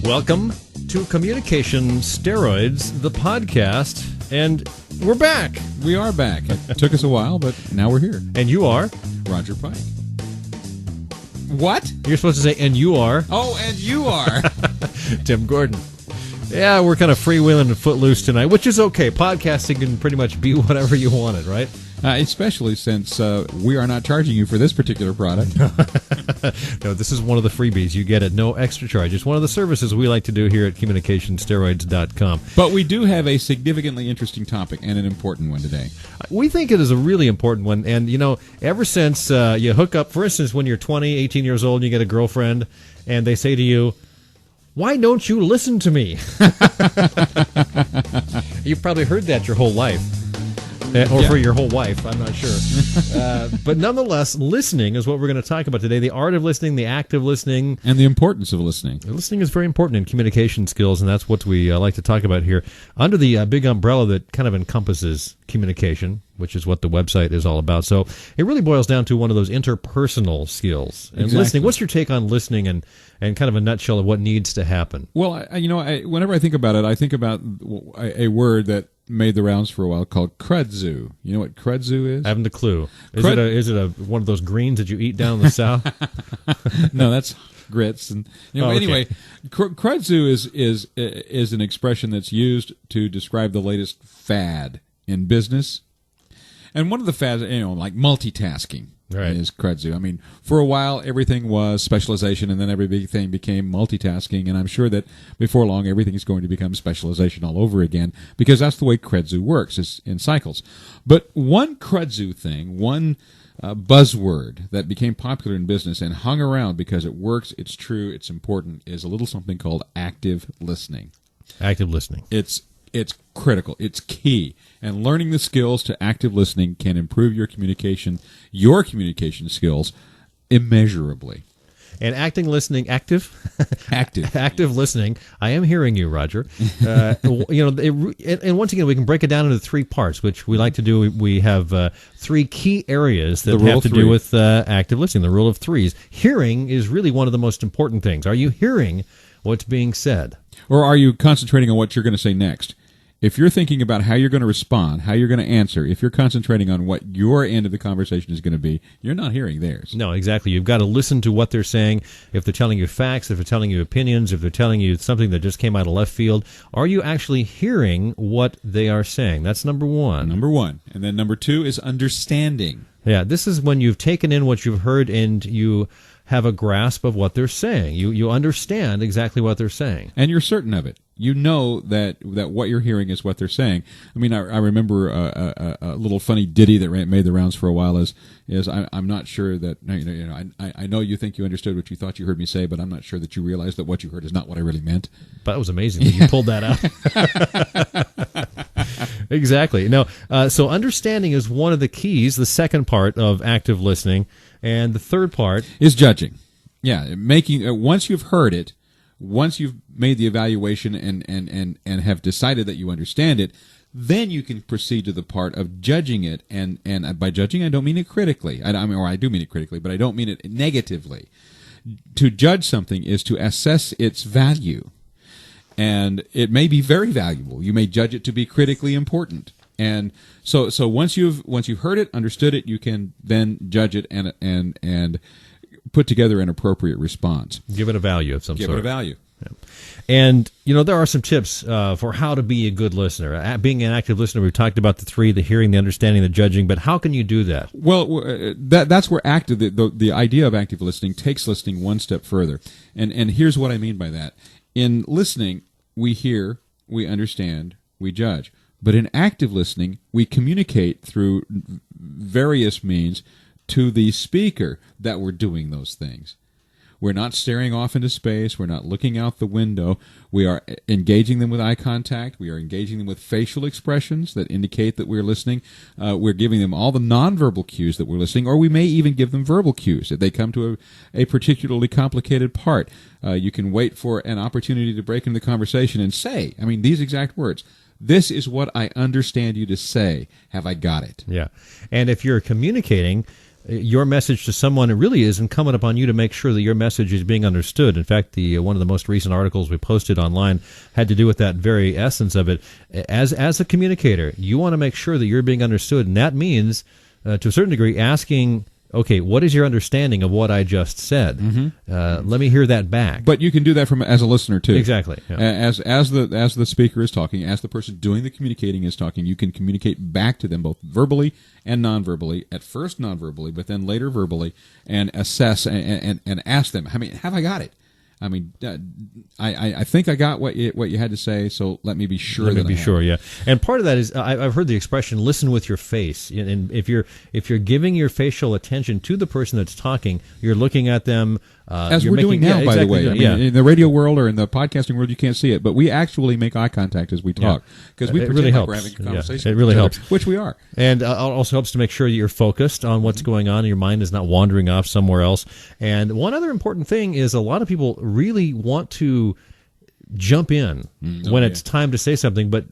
Welcome to Communication Steroids, the podcast, and we're back. We are back. It took us a while, but now we're here. And you are? Roger Pike. What? You're supposed to say, and you are? Oh, and you are. Tim Gordon. Yeah, we're kind of freewheeling and footloose tonight, which is okay. Podcasting can pretty much be whatever you want it, right? Especially since we are not charging you for this particular product. No, this is one of the freebies. You get it, no extra charge. It's one of the services we like to do here at communicationsteroids.com. But we do have a significantly interesting topic and an important one today. We think it is a really important one. And, you know, ever since you hook up, for instance, when you're 20, 18 years old and you get a girlfriend and they say to you, "Why don't you listen to me?" You've probably heard that your whole life. Or for your whole wife, I'm not sure. But nonetheless, listening is what we're going to talk about today. The art of listening, the act of listening. And the importance of listening. Listening is very important in communication skills, and that's what we like to talk about here. Under the big umbrella that kind of encompasses communication, which is what the website is all about. So it really boils down to one of those interpersonal skills. And listening, what's your take on listening and kind of a nutshell of what needs to happen? Well, whenever I think about it, I think about a word that made the rounds for a while called kudzu. You know what kudzu is? I haven't a clue. Is it one of those greens that you eat down in the South? No, that's grits. And okay. Anyway, kudzu is an expression that's used to describe the latest fad in business. And one of the fads, like multitasking. Right. Is kudzu. I mean, for a while, everything was specialization, and then everything became multitasking, and I'm sure that before long, everything is going to become specialization all over again, because that's the way kudzu works, is in cycles. But one kudzu thing, one buzzword that became popular in business and hung around because it works, it's true, it's important, is a little something called active listening. Active listening. It's critical. It's key. And learning the skills to active listening can improve your communication skills immeasurably. And active listening. Active listening. I am hearing you, Roger. And once again, we can break it down into three parts, which we like to do. We have three key areas that have to do with active listening, the rule of threes. Hearing is really one of the most important things. Are you hearing what's being said? Or are you concentrating on what you're going to say next? If you're thinking about how you're going to respond, how you're going to answer, if you're concentrating on what your end of the conversation is going to be, you're not hearing theirs. No, exactly. You've got to listen to what they're saying. If they're telling you facts, if they're telling you opinions, if they're telling you something that just came out of left field, are you actually hearing what they are saying? That's number one. Number one. And then number two is understanding. Yeah, this is when you've taken in what you've heard and you have a grasp of what they're saying. You understand exactly what they're saying. And you're certain of it. You know that what you're hearing is what they're saying. I mean, I remember a little funny ditty that made the rounds for a while is I'm not sure that, I know you think you understood what you thought you heard me say, but I'm not sure that you realize that what you heard is not what I really meant. But that was amazing that you pulled that out. Exactly. No, so understanding is one of the keys, the second part of active listening. And the third part is judging. Yeah, making once you've heard it, once you've made the evaluation and have decided that you understand it, then you can proceed to the part of judging it. And by judging, I don't mean it critically. I do mean it critically, but I don't mean it negatively. To judge something is to assess its value, and it may be very valuable. You may judge it to be critically important. And so once you've heard it, understood it, you can then judge it and put together an appropriate response. Give it a value of some sort. Give it a value. Yeah. And there are some tips for how to be a good listener. Being an active listener, we've talked about the three: the hearing, the understanding, the judging. But how can you do that? Well, that's where the idea of active listening takes listening one step further. And here's what I mean by that. In listening, we hear, we understand, we judge. But in active listening, we communicate through various means to the speaker that we're doing those things. We're not staring off into space. We're not looking out the window. We are engaging them with eye contact. We are engaging them with facial expressions that indicate that we're listening. We're giving them all the nonverbal cues that we're listening, or we may even give them verbal cues if they come to a particularly complicated part. You can wait for an opportunity to break into the conversation and say, these exact words. This is what I understand you to say. Have I got it? Yeah. And if you're communicating, your message to someone, it really is incumbent upon you to make sure that your message is being understood. In fact, one of the most recent articles we posted online had to do with that very essence of it. As a communicator, you want to make sure that you're being understood, and that means, to a certain degree, asking, okay, what is your understanding of what I just said? Let me hear that back. But you can do that as a listener too. Exactly. Yeah. As the speaker is talking, as the person doing the communicating is talking, you can communicate back to them both verbally and non-verbally. At first non-verbally, but then later verbally, and assess and ask them. I mean, have I got it? I mean, I think I got what you had to say, so let me be sure. Let me be sure, yeah. And part of that is I've heard the expression "listen with your face," and if you're giving your facial attention to the person that's talking, you're looking at them. As we're doing now, by the way. I mean, in the radio world or in the podcasting world, you can't see it, but we actually make eye contact as we talk because we pretend really like helps. we're having a conversation. It really helps, which we are. And also helps to make sure that you're focused on what's going on, and your mind is not wandering off somewhere else. And one other important thing is a lot of people really want to jump in when it's time to say something, but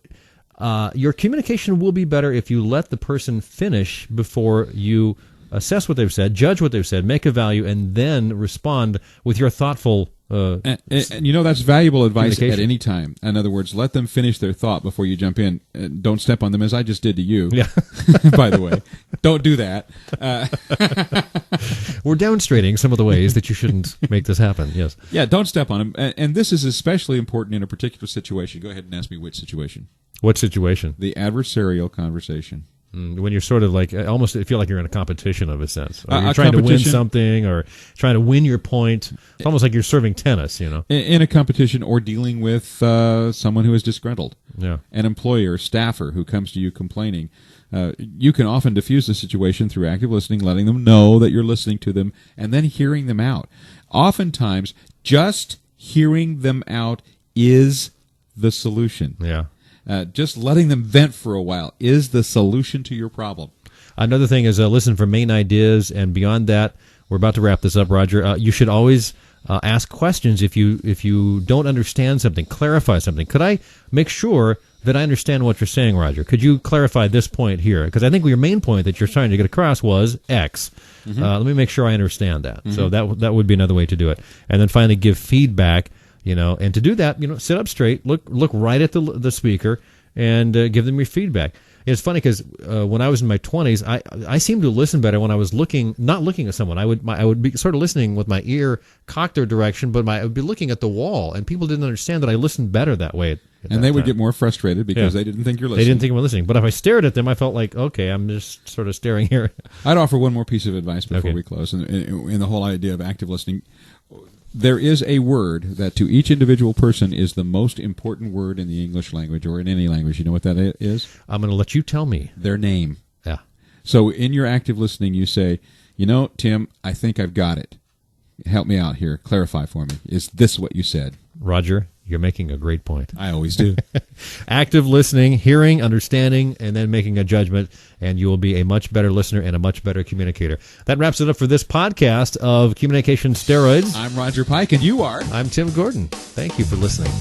your communication will be better if you let the person finish before you assess what they've said, judge what they've said, make a value, and then respond with your thoughtful and that's valuable advice at any time. In other words, let them finish their thought before you jump in. Don't step on them, as I just did to you. Yeah. By the way, don't do that. We're demonstrating some of the ways that you shouldn't make this happen. Yes. Yeah, don't step on them. And this is especially important in a particular situation. Go ahead and ask me which situation. What situation? The adversarial conversation. When you're sort of like, almost feel like you're in a competition of a sense. Or you're trying to win something or trying to win your point. It's almost like you're serving tennis, you know. In a competition or dealing with someone who is disgruntled. Yeah. An employer or staffer who comes to you complaining. You can often diffuse the situation through active listening, letting them know that you're listening to them, and then hearing them out. Oftentimes, just hearing them out is the solution. Yeah. Just letting them vent for a while is the solution to your problem. Another thing is listen for main ideas, and beyond that, we're about to wrap this up, Roger. You should always ask questions if you don't understand something, clarify something. Could I make sure that I understand what you're saying, Roger? Could you clarify this point here? Because I think your main point that you're trying to get across was X. Let me make sure I understand that. So that would be another way to do it. And then finally, give feedback. And to do that, sit up straight, look right at the speaker, and give them your feedback. It's funny because when I was in my 20s, I seemed to listen better when I was not looking at someone. I would be sort of listening with my ear cocked their direction, but I would be looking at the wall, and people didn't understand that I listened better that way. And they would get more frustrated because they didn't think you're listening. They didn't think I'm listening. But if I stared at them, I felt like, okay, I'm just sort of staring here. I'd offer one more piece of advice before we close. In the whole idea of active listening, there is a word that to each individual person is the most important word in the English language or in any language. You know what that is? I'm going to let you tell me. Their name. Yeah. So in your active listening, you say, Tim, I think I've got it. Help me out here. Clarify for me. Is this what you said? Roger, you're making a great point. I always do. Active listening, hearing, understanding, and then making a judgment, and you will be a much better listener and a much better communicator. That wraps it up for this podcast of Communication Steroids. I'm Roger Pike, and you are? I'm Tim Gordon. Thank you for listening.